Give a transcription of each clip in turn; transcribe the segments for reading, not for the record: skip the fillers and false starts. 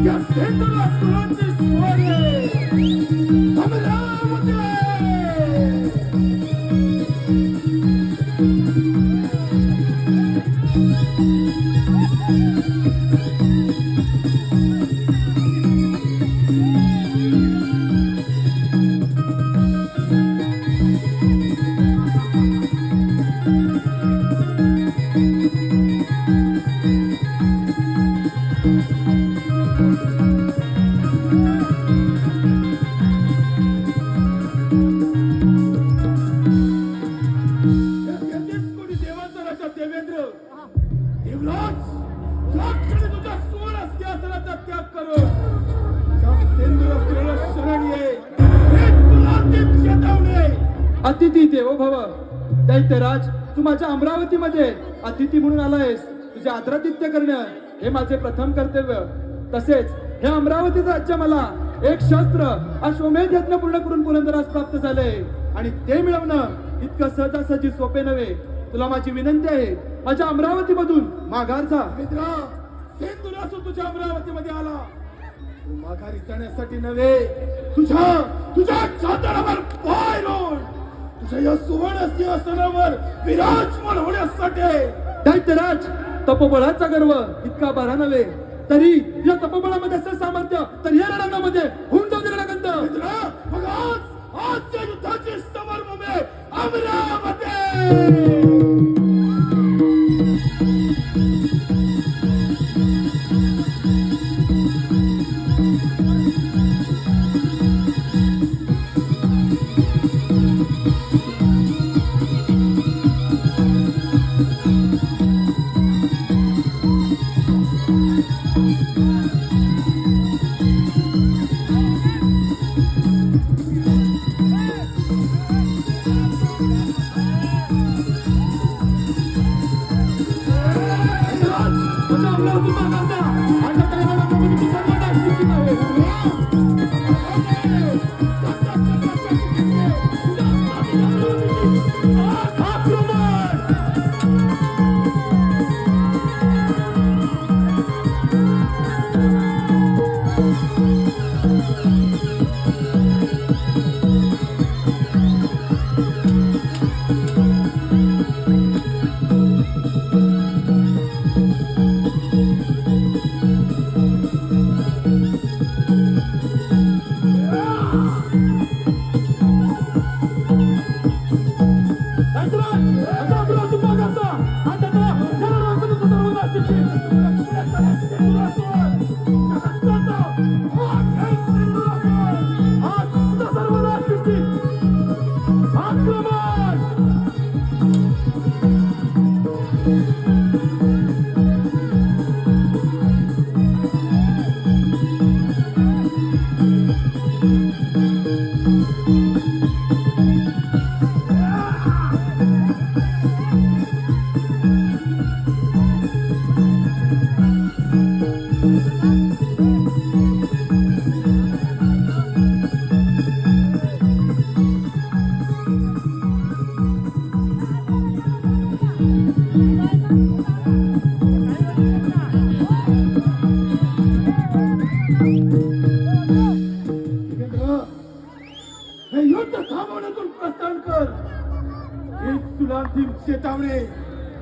या सेंद्रा सुरांची स्वारी अमरावती. देवेंद्र देवराज क्षणी तुझ्या सुवर्ण सिंहासनाचा त्याग करून सेंद्र किरण शरण ये. हे तुला अंतिम चेतावणी. अतिथी देवो भव. दैत्यराज, तू माझ्या अमरावतीमध्ये अतिथी म्हणून आलायस. तुझे आदरातिथ्य करणं हे माझे प्रथम कर्तव्य. तसेच हे अमरावतीचं राज्य मला एक शस्त्र अश्वमेध यज्ञ पूर्ण करून पुरंदरास प्राप्त झाले आणि ते मिळवणं इतकं सहजासहजी सोपे नव्हे. तुला माझी विनंती आहे, माझ्या अमरावती मधून माघार जा. मित्रा, सेंदुरासू तुझ्या अमरावतीमध्ये आला. तू माघारी जाण्यासाठी नव्हे, तुझ्या चादरावर पाय रोवून तुझ्या या सुवर्ण सिंहासनावर विराजमान होण्यासाठी. दैत्यराज, तपोबळाचा गर्व इतका बरा नव्हे, तरी या तपोबळामध्ये असं सामर्थ्य तर या रणामध्ये होऊन जाऊ दे रणगंध. मित्रा, मग आजच्या युद्धाची समरभूमी अमरावती.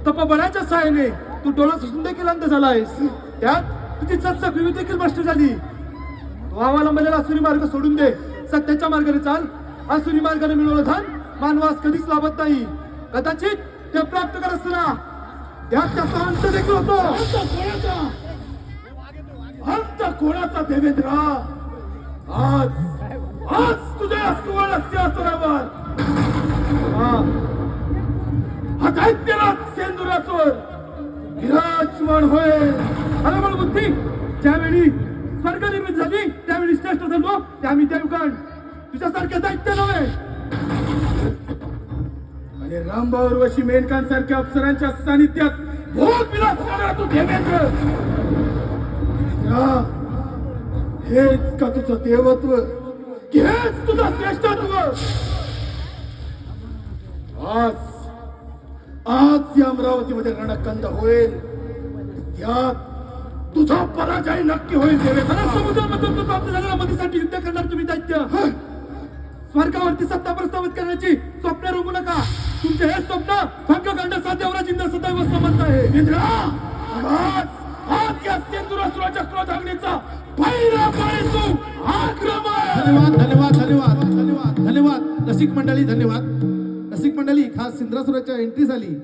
तपोबळाच्या सहाय्याने तू डोळा सुसून देखील अंध झालायस. त्यात तुझी सत्सविधी देखील भ्रष्ट झाली. तो अवलंबलेला आसुरी मार्ग सोडून दे, सत्याच्या मार्गाने चाल. आसुरी मार्गाने मिळवलं धन मानवास कधीच लाभत नाही. कदाचित ते प्राप्त करत असताना त्यात त्याचा अंत देखील होतो. अंत कोणाचा देवेंद्र? आज तुझ्या सुवर्ण सिंहासनावर हा दैत्यराज सेंदुरासुर विराजमान होईल. अरे मला बुद्धी, ज्यावेळी स्वर्ग निर्मित झाली त्यावेळी श्रेष्ठ झालो, त्यावेळी देवगण तुझ्यासारखे दैत्य नव्हे. आणि रामभाऊ उर्वशी मेनकांसारख्या अप्सरांच्या सानिध्यात भोग विलास करणारा तू देवेंद्र. हेच का तुझं देवत्व, की हेच तुझं श्रेष्ठत्व? आज आज या अमरावतीमध्ये रणकंद होईल, त्यात तुझा पराजय नक्की होईल देवेंद्र. समुद्रामधून प्राप्त झालेल्या मदतीसाठी युद्ध करणार तुम्ही दैत्य. स्वर्गावरती सत्ता प्रस्थापित करण्याची स्वप्न रंगू नका. तुमचे हे स्वप्न भंग करण्यासाठी अवराजिंदा सदैव समर्थ आहे. इंद्रा, आज या सिंधुरासुराच्या क्रोधाग्नीचा पहिला बळी तू. आक्रमण. धन्यवाद धन्यवाद धन्यवाद धन्यवाद धन्यवाद. रसिक मंडळी धन्यवाद. रसिक मंडळी, खास सिंधुरासुराच्या एंट्री झाली.